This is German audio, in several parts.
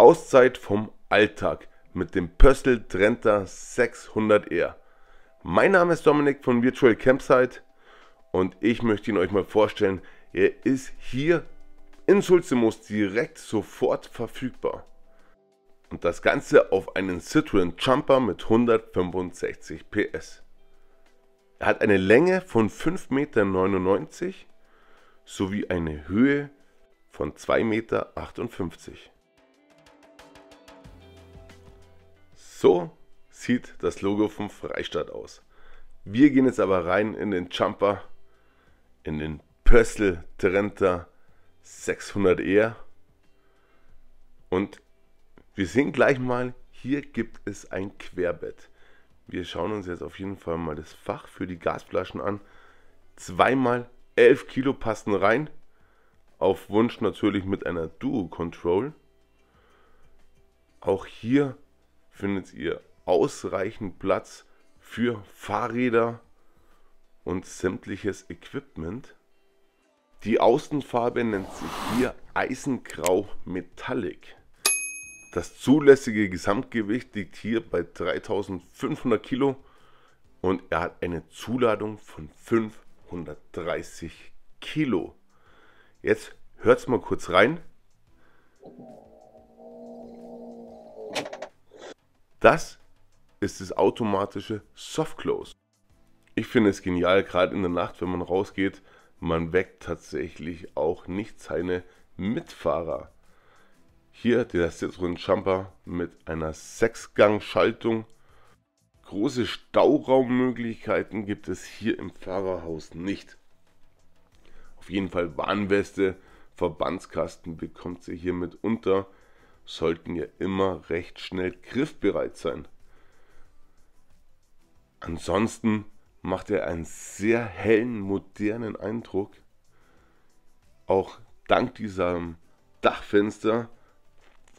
Auszeit vom Alltag mit dem Pössl Trenta 600R. Mein Name ist Dominik von Virtual Campsite und ich möchte ihn euch mal vorstellen. Er ist hier in Sulzimoos direkt sofort verfügbar. Und das Ganze auf einen Citroën Jumper mit 165 PS. Er hat eine Länge von 5,99 Meter sowie eine Höhe von 2,58 Meter. So sieht das Logo vom Freistaat aus. Wir gehen jetzt aber rein in den Jumper, in den Pössl Trenta 600R und wir sehen gleich mal, hier gibt es ein Querbett. Wir schauen uns jetzt auf jeden Fall mal das Fach für die Gasflaschen an. 2x11 Kilo passen rein, auf Wunsch natürlich mit einer Duo-Control. Auch hier findet ihr ausreichend Platz für Fahrräder und sämtliches Equipment. Die Außenfarbe nennt sich hier Eisengrau Metallic. Das zulässige Gesamtgewicht liegt hier bei 3500 Kilo und er hat eine Zuladung von 530 Kilo. Jetzt hört's mal kurz rein. Das ist das automatische Soft Close. Ich finde es genial, gerade in der Nacht, wenn man rausgeht. Man weckt tatsächlich auch nicht seine Mitfahrer. Hier der Citroën Jumper mit einer 6-Gang-Schaltung. Große Stauraummöglichkeiten gibt es hier im Fahrerhaus nicht. Auf jeden Fall Warnweste, Verbandskasten bekommt ihr hier mit unter. Sollten ja immer recht schnell griffbereit sein. Ansonsten macht er einen sehr hellen, modernen Eindruck. Auch dank diesem Dachfenster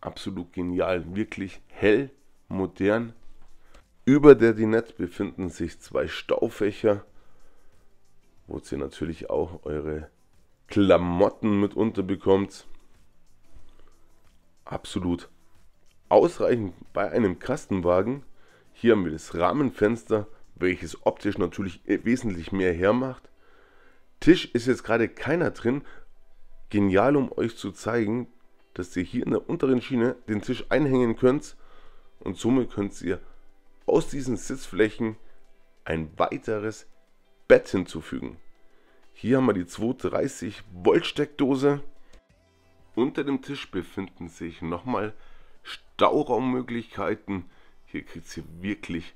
absolut genial, wirklich hell, modern. Über der Dinette befinden sich 2 Staufächer, wo ihr natürlich auch eure Klamotten mit unterbekommt. Absolut ausreichend bei einem Kastenwagen. Hier haben wir das Rahmenfenster, welches optisch natürlich wesentlich mehr hermacht. Tisch ist jetzt gerade keiner drin. Genial, um euch zu zeigen, dass ihr hier in der unteren Schiene den Tisch einhängen könnt und somit könnt ihr aus diesen Sitzflächen ein weiteres Bett hinzufügen. Hier haben wir die 230 Volt Steckdose. Unter dem Tisch befinden sich nochmal Stauraummöglichkeiten. Hier kriegt ihr wirklich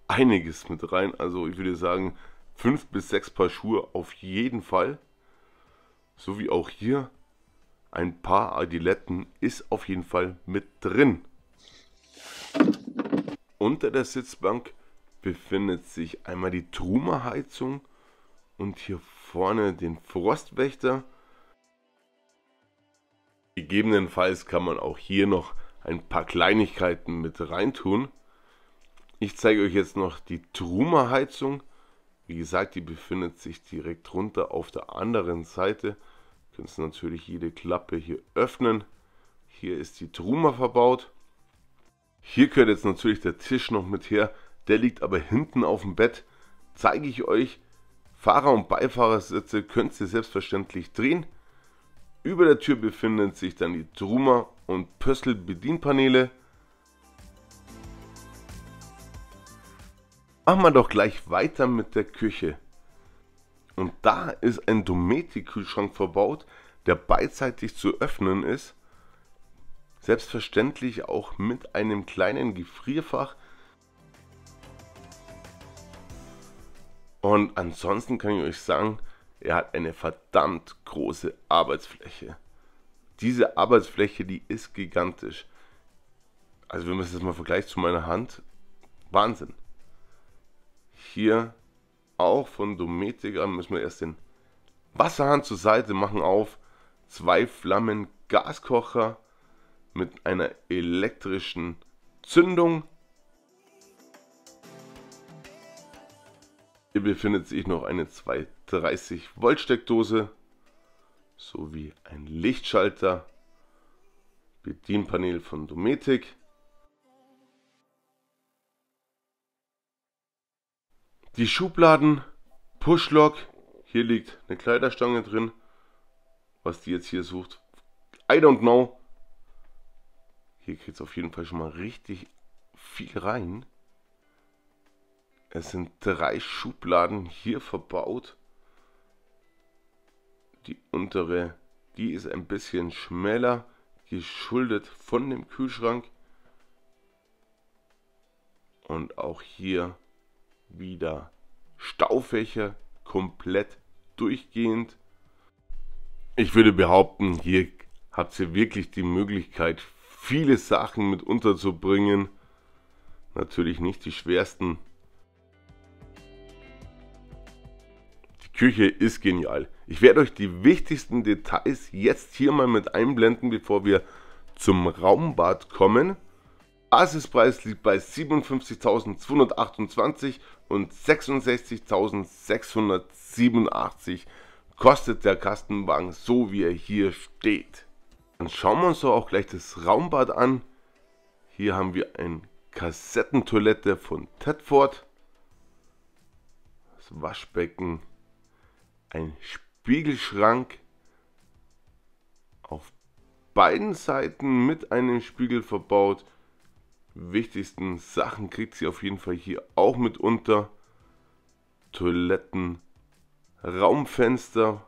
einiges mit rein. Also ich würde sagen 5 bis 6 Paar Schuhe auf jeden Fall. So wie auch hier ein paar Adiletten ist auf jeden Fall mit drin. Unter der Sitzbank befindet sich einmal die Truma Heizung und hier vorne den Frostwächter. Gegebenenfalls kann man auch hier noch ein paar Kleinigkeiten mit reintun. Ich zeige euch jetzt noch die Truma Heizung. Wie gesagt, die befindet sich direkt runter auf der anderen Seite. Ihr könnt natürlich jede Klappe hier öffnen. Hier ist die Truma verbaut. Hier gehört jetzt natürlich der Tisch noch mit her. Der liegt aber hinten auf dem Bett. Zeige ich euch. Fahrer- und Beifahrersitze könnt ihr selbstverständlich drehen. Über der Tür befinden sich dann die Truma und Pössl Bedienpaneele. Machen wir doch gleich weiter mit der Küche. Und da ist ein Dometic-Kühlschrank verbaut, der beidseitig zu öffnen ist. Selbstverständlich auch mit einem kleinen Gefrierfach. Und ansonsten kann ich euch sagen, er hat eine verdammt große Arbeitsfläche. Diese Arbeitsfläche, die ist gigantisch. Also wenn man es jetzt mal vergleicht zu meiner Hand, Wahnsinn. Hier auch von Dometic an müssen wir erst den Wasserhahn zur Seite machen auf. 2 Flammen Gaskocher mit einer elektrischen Zündung. Hier befindet sich noch eine 230 Volt Steckdose sowie ein Lichtschalter. Bedienpanel von Dometic. Die Schubladen, Pushlock, hier liegt eine Kleiderstange drin. Was die jetzt hier sucht, I don't know. Hier geht es auf jeden Fall schon mal richtig viel rein. Es sind 3 Schubladen hier verbaut. Die untere, die ist ein bisschen schmäler, geschuldet von dem Kühlschrank. Und auch hier wieder Staufächer, komplett durchgehend. Ich würde behaupten, hier habt ihr wirklich die Möglichkeit, viele Sachen mit unterzubringen. Natürlich nicht die schwersten. Die Küche ist genial. Ich werde euch die wichtigsten Details jetzt hier mal mit einblenden, bevor wir zum Raumbad kommen. Basispreis liegt bei 57.228 und 66.687 kostet der Kastenwagen, so wie er hier steht. Dann schauen wir uns doch auch gleich das Raumbad an. Hier haben wir eine Kassettentoilette von Tedford, das Waschbecken, ein Spiegelschrank auf beiden Seiten mit einem Spiegel verbaut. Wichtigsten Sachen kriegt sie auf jeden Fall hier auch mit unter. Toiletten, Raumfenster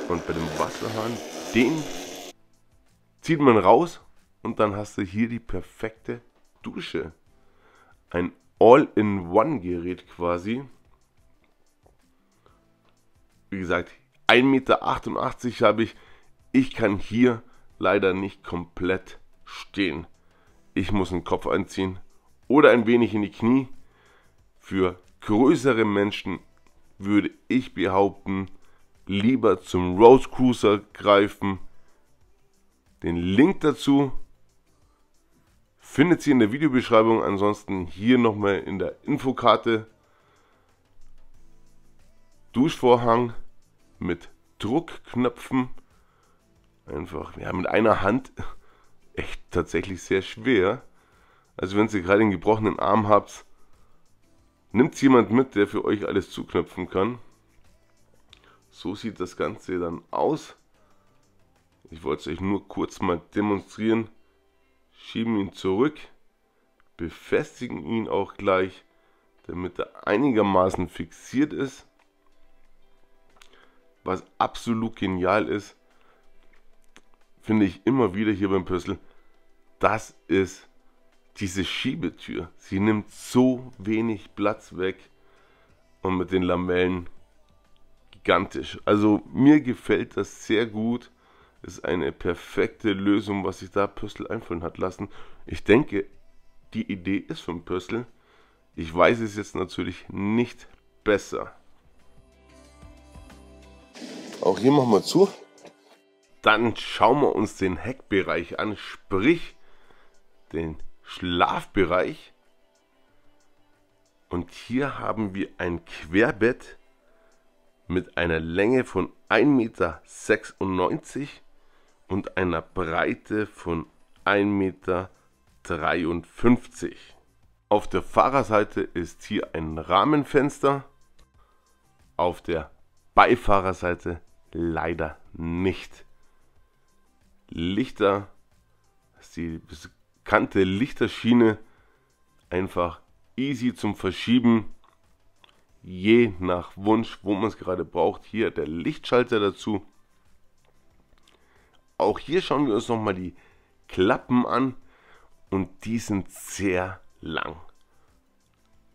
und bei dem Wasserhahn, den zieht man raus und dann hast du hier die perfekte Dusche. Ein All-in-One-Gerät quasi. Wie gesagt, 1,88 Meter habe ich. Ich kann hier leider nicht komplett stehen. Ich muss den Kopf einziehen oder ein wenig in die Knie. Für größere Menschen würde ich behaupten, lieber zum Road Cruiser greifen. Den Link dazu findet ihr in der Videobeschreibung, ansonsten hier nochmal in der Infokarte. Duschvorhang mit Druckknöpfen. Einfach, ja, mit einer Hand echt tatsächlich sehr schwer. Also wenn ihr gerade einen gebrochenen Arm habt, nimmt jemand mit, der für euch alles zuknöpfen kann. So sieht das Ganze dann aus. Ich wollte es euch nur kurz mal demonstrieren. Schieben ihn zurück, befestigen ihn auch gleich, damit er einigermaßen fixiert ist. Was absolut genial ist, finde ich immer wieder hier beim Pössl, das ist diese Schiebetür. Sie nimmt so wenig Platz weg und mit den Lamellen gigantisch. Also mir gefällt das sehr gut. Ist eine perfekte Lösung, was sich da Pössl einfallen hat lassen. Ich denke, die Idee ist von Pössl. Ich weiß es jetzt natürlich nicht besser. Auch hier machen wir zu. Dann schauen wir uns den Heckbereich an, sprich den Schlafbereich. Und hier haben wir ein Querbett mit einer Länge von 1,96 Meter und einer Breite von 1,53 Meter. Auf der Fahrerseite ist hier ein Rahmenfenster, auf der Beifahrerseite leider nicht. Lichter, das ist die bekannte Lichterschiene, einfach easy zum Verschieben, je nach Wunsch, wo man es gerade braucht. Hier der Lichtschalter dazu. Auch hier schauen wir uns nochmal die Klappen an und die sind sehr lang.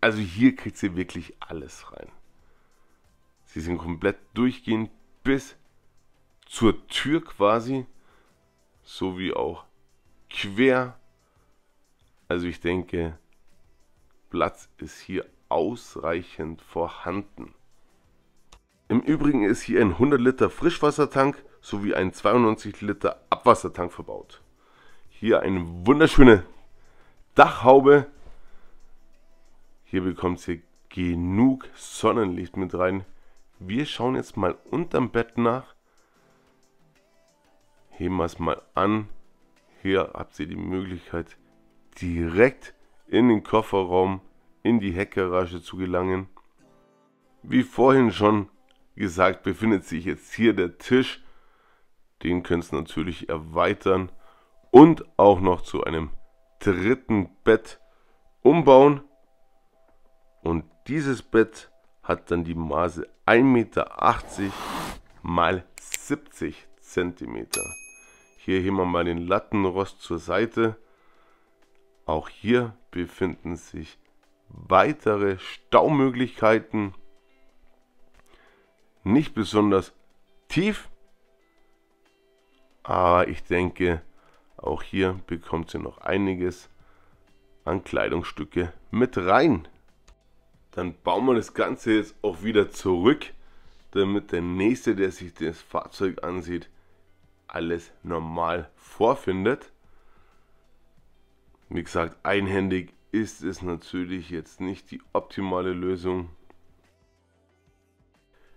Also hier kriegt sie wirklich alles rein. Sie sind komplett durchgehend bis zur Tür quasi, sowie auch quer. Also ich denke, Platz ist hier ausreichend vorhanden. Im Übrigen ist hier ein 100 Liter Frischwassertank sowie ein 92 Liter Abwassertank verbaut. Hier eine wunderschöne Dachhaube. Hier bekommt ihr genug Sonnenlicht mit rein. Wir schauen jetzt mal unterm Bett nach. heben wir es mal an. Hier habt ihr die Möglichkeit, direkt in den Kofferraum, in die Heckgarage zu gelangen. Wie vorhin schon gesagt, befindet sich jetzt hier der Tisch. Den könnt ihr natürlich erweitern und auch noch zu einem dritten Bett umbauen. Und dieses Bett hat dann die Maße 1,80 Meter mal 70 cm. Hier heben wir mal den Lattenrost zur Seite. Auch hier befinden sich weitere Staumöglichkeiten. Nicht besonders tief, aber ich denke, auch hier bekommt ihr noch einiges an Kleidungsstücke mit rein. Dann bauen wir das Ganze jetzt auch wieder zurück, damit der Nächste, der sich das Fahrzeug ansieht, alles normal vorfindet. Wie gesagt, einhändig ist es natürlich jetzt nicht die optimale Lösung.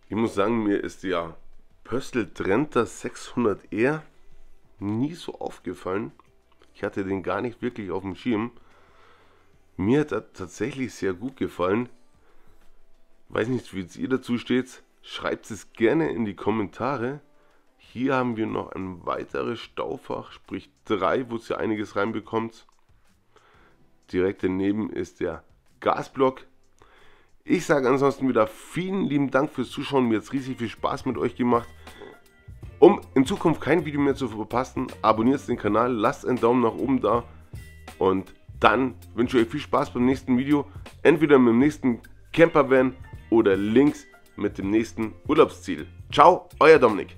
Ich muss sagen, mir ist der Pöstl Trenta 600R nie so aufgefallen. Ich hatte den gar nicht wirklich auf dem Schirm. Mir hat er tatsächlich sehr gut gefallen. Weiß nicht, wie ihr dazu steht. Schreibt es gerne in die Kommentare. Hier haben wir noch ein weiteres Staufach, sprich 3, wo ihr einiges reinbekommt. Direkt daneben ist der Gasblock. Ich sage ansonsten wieder vielen lieben Dank fürs Zuschauen. Mir hat es riesig viel Spaß mit euch gemacht. Um in Zukunft kein Video mehr zu verpassen, abonniert den Kanal, lasst einen Daumen nach oben da. Und dann wünsche ich euch viel Spaß beim nächsten Video. Entweder mit dem nächsten Campervan oder links mit dem nächsten Urlaubsziel. Ciao, euer Dominik.